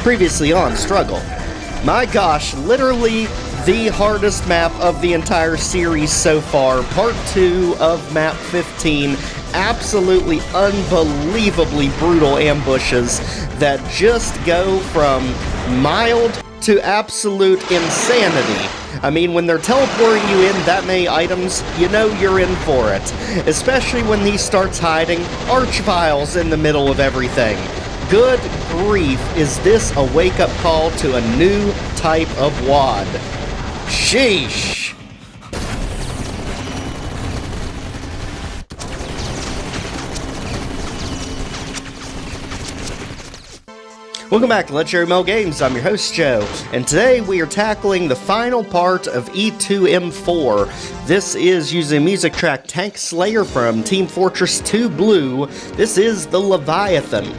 Previously on Struggle. My gosh, literally the hardest map of the entire series so far. Part 2 of Map 15. Absolutely unbelievably brutal ambushes that just go from mild to absolute insanity. I mean, when they're teleporting you in that many items, you know you're in for it. Especially when he starts hiding archviles in the middle of everything. Good grief, is this a wake-up call to a new type of WAD? Sheesh! Welcome back to Let's Share ML Games. I'm your host, Joe, and today we are tackling the final part of E2M4. This is using music track Tank Slayer from Team Fortress 2 Blue. This is the Leviathan.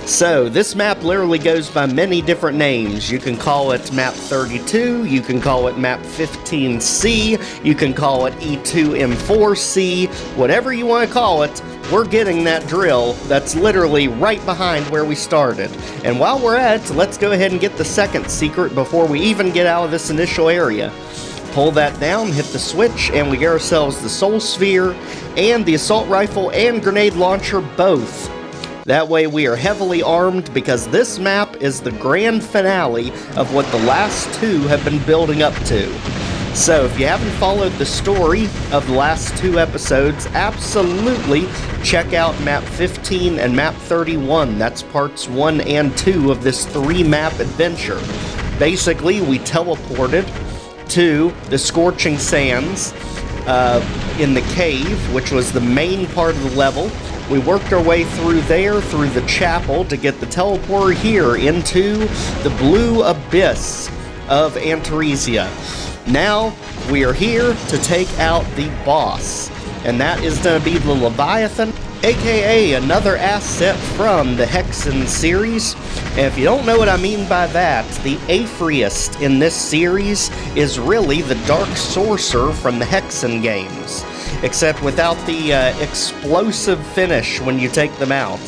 So, this map literally goes by many different names. You can call it MAP32, you can call it MAP15C, you can call it E2M4C, whatever you want to call it. We're getting that drill that's literally right behind where we started. And while we're at it, let's go ahead and get the second secret before we even get out of this initial area. Pull that down, hit the switch, and we get ourselves the Soul Sphere and the Assault Rifle and Grenade Launcher both. That way we are heavily armed because this map is the grand finale of what the last two have been building up to. So, if you haven't followed the story of the last two episodes, absolutely check out Map 15 and Map 31. That's parts 1 and 2 of this 3-map adventure. Basically, we teleported to the Scorching Sands in the cave, which was the main part of the level. We worked our way through there, through the chapel, to get the teleporter here into the blue abyss of Antaresia. Now, we are here to take out the boss, and that is going to be the Leviathan, aka another asset from the Hexen series. And if you don't know what I mean by that, the Aphriest in this series is really the Dark Sorcerer from the Hexen games, except without the explosive finish when you take them out.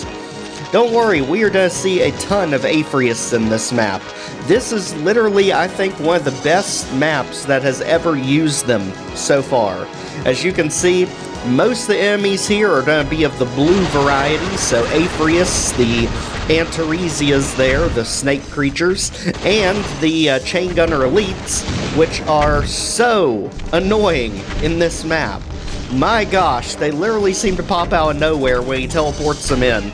Don't worry, we are going to see a ton of Aphrists in this map. This is literally, I think, one of the best maps that has ever used them so far. As you can see, most of the enemies here are going to be of the blue variety, so Aphrists, the Antaresias there, the snake creatures, and the chain gunner elites, which are so annoying in this map. My gosh, they literally seem to pop out of nowhere when he teleports them in.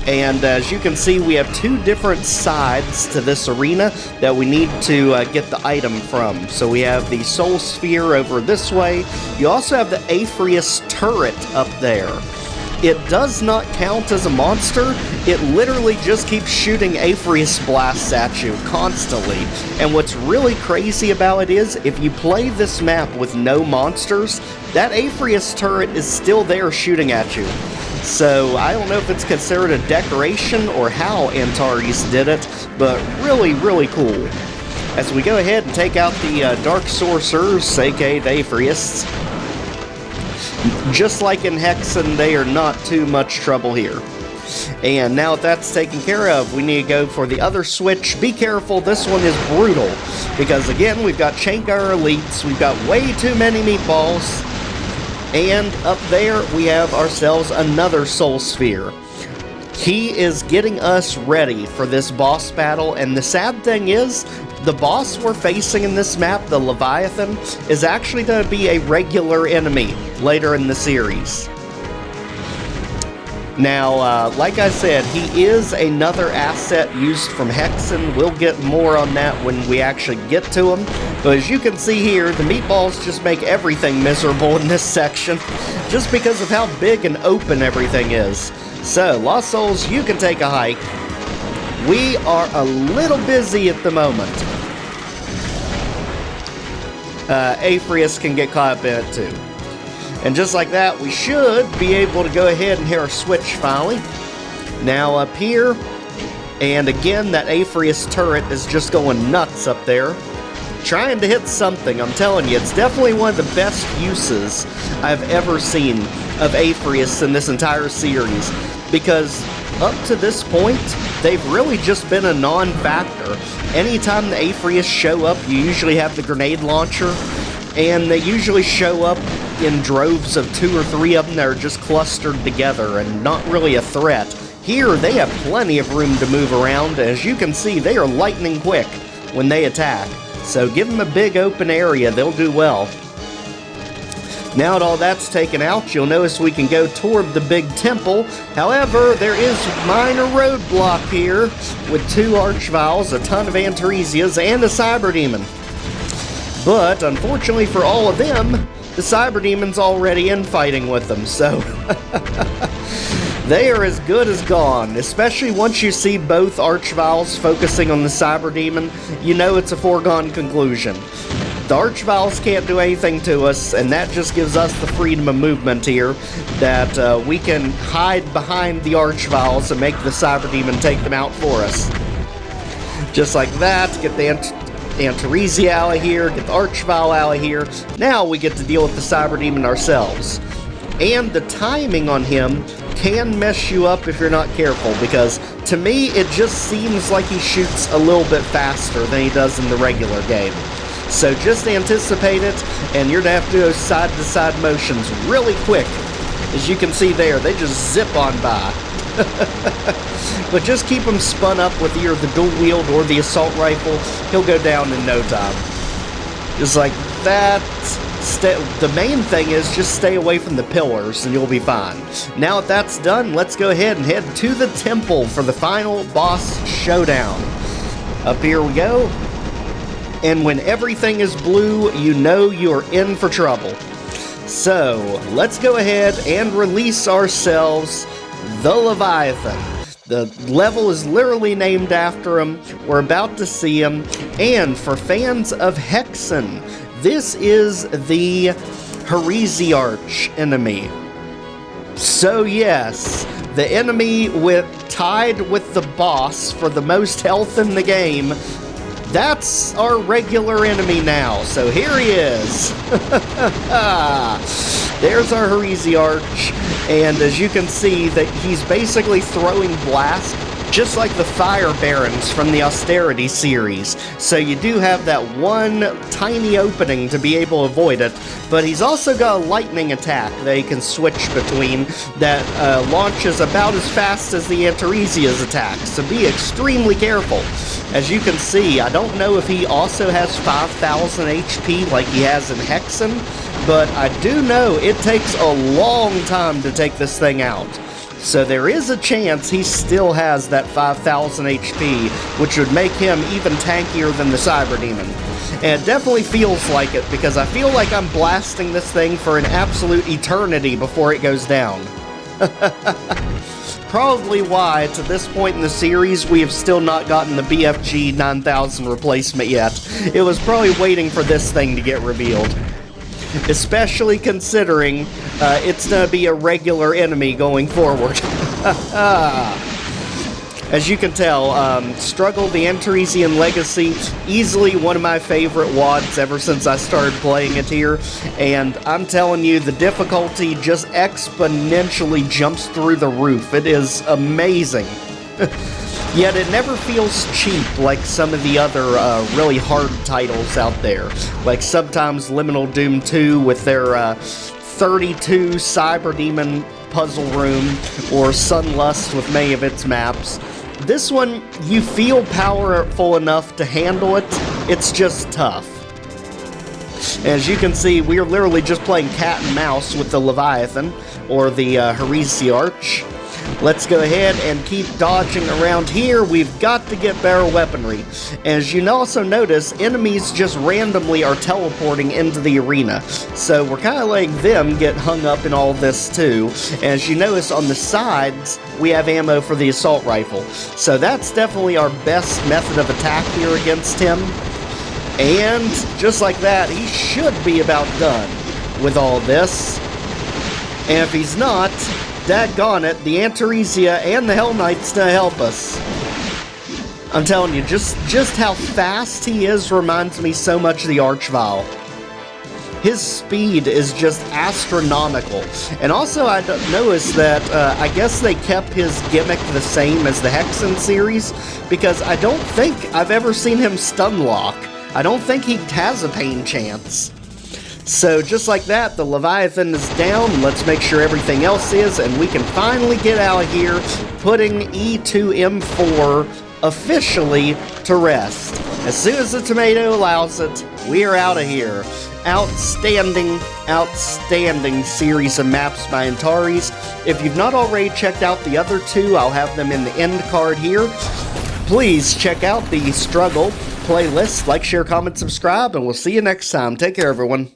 And as you can see, we have two different sides to this arena that we need to get the item from. So we have the Soul Sphere over this way. You also have the Aphriest turret up there. It does not count as a monster. It literally just keeps shooting Aphriest blasts at you constantly. And what's really crazy about it is, if you play this map with no monsters, that Aphriest turret is still there shooting at you. So, I don't know if it's considered a decoration or how Antares did it, but really, really cool. As we go ahead and take out the Dark Sorcerers, aka the Aphrists, just like in Hexen, they are not too much trouble here. And now that that's taken care of, we need to go for the other switch. Be careful, this one is brutal, because again, we've got chain gunner elites, we've got way too many meatballs. And up there, we have ourselves another Soul Sphere. He is getting us ready for this boss battle, and the sad thing is, the boss we're facing in this map, the Leviathan, is actually going to be a regular enemy later in the series. Now, like I said, he is another asset used from Hexen. We'll get more on that when we actually get to him. But as you can see here, the meatballs just make everything miserable in this section, just because of how big and open everything is. So, Lost Souls, you can take a hike. We are a little busy at the moment. Aphriest can get caught up in it too. And just like that, we should be able to go ahead and hit our switch finally. Now up here, and again, that Aphriest turret is just going nuts up there, trying to hit something. I'm telling you, it's definitely one of the best uses I've ever seen of Aphriest in this entire series, because up to this point, they've really just been a non-factor. Anytime the Aphrius show up, you usually have the grenade launcher, and they usually show up in droves of 2 or 3 of them that are just clustered together and not really a threat. Here, they have plenty of room to move around. As you can see, they are lightning quick when they attack. So give them a big open area, they'll do well. Now that all that's taken out, you'll notice we can go toward the big temple. However, there is a minor roadblock here with 2 Archviles, a ton of Antaresias, and a Cyber Demon. But, unfortunately for all of them, the Cyber Demon's already in fighting with them, so they are as good as gone. Especially once you see both Archviles focusing on the Cyber Demon, you know it's a foregone conclusion. The Archviles can't do anything to us, and that just gives us the freedom of movement here, that we can hide behind the Archviles and make the Cyber Demon take them out for us. Just like that, get the Antaresia out of here, get the Archvile out of here. Now we get to deal with the Cyber Demon ourselves. And the timing on him can mess you up if you're not careful, because to me it just seems like he shoots a little bit faster than he does in the regular game. So just anticipate it, and you're going to have to do side-to-side motions really quick. As you can see there, they just zip on by. But just keep him spun up with either the dual wield or the assault rifle. He'll go down in no time. Just like that. The main thing is just stay away from the pillars and you'll be fine. Now that that's done, let's go ahead and head to the temple for the final boss showdown. Up here we go. And when everything is blue, you know you're in for trouble. So, let's go ahead and release ourselves the Leviathan. The level is literally named after him. We're about to see him. And for fans of Hexen, this is the Heresiarch enemy. So yes, the enemy tied with the boss for the most health in the game. That's our regular enemy now, so here he is. There's our Heresiarch, and as you can see, that he's basically throwing blast, just like the Fire Barons from the Austerity series. So you do have that one tiny opening to be able to avoid it, but he's also got a lightning attack that he can switch between that launches about as fast as the Antaresia's attacks, so be extremely careful. As you can see, I don't know if he also has 5,000 HP like he has in Hexen, but I do know it takes a long time to take this thing out. So there is a chance he still has that 5,000 HP, which would make him even tankier than the Cyber Demon. And it definitely feels like it, because I feel like I'm blasting this thing for an absolute eternity before it goes down. Probably why, to this point in the series, we have still not gotten the BFG 9000 replacement yet. It was probably waiting for this thing to get revealed. Especially considering it's going to be a regular enemy going forward. As you can tell, Struggle the Antaresian Legacy, easily one of my favorite WADs ever since I started playing it here, and I'm telling you, the difficulty just exponentially jumps through the roof. It is amazing. Yet it never feels cheap like some of the other really hard titles out there, like sometimes Liminal Doom 2 with their 32 Cyber Demon puzzle room, or Sunlust with many of its maps. This one, you feel powerful enough to handle it, it's just tough. As you can see, we are literally just playing cat and mouse with the Leviathan, or the Heresiarch. Let's go ahead and keep dodging around here. We've got to get better weaponry. As you also notice, enemies just randomly are teleporting into the arena. So we're kind of letting them get hung up in all this too. As you notice on the sides, we have ammo for the assault rifle. So that's definitely our best method of attack here against him. And just like that, he should be about done with all this. And if he's not, daggone it, the Antaresia and the Hell Knight's to help us. I'm telling you, just how fast he is reminds me so much of the Archvile. his speed is just astronomical. And also I noticed that I guess they kept his gimmick the same as the Hexen series, because I don't think I've ever seen him stun lock. I don't think he has a pain chance. So just like that, the Leviathan is down. Let's make sure everything else is, and we can finally get out of here, putting E2M4 officially to rest. As soon as the tomato allows it, we are out of here. Outstanding, outstanding series of maps by Antares. If you've not already checked out the other two, I'll have them in the end card here. Please check out the Struggle playlist. Like, share, comment, subscribe, and we'll see you next time. Take care, everyone.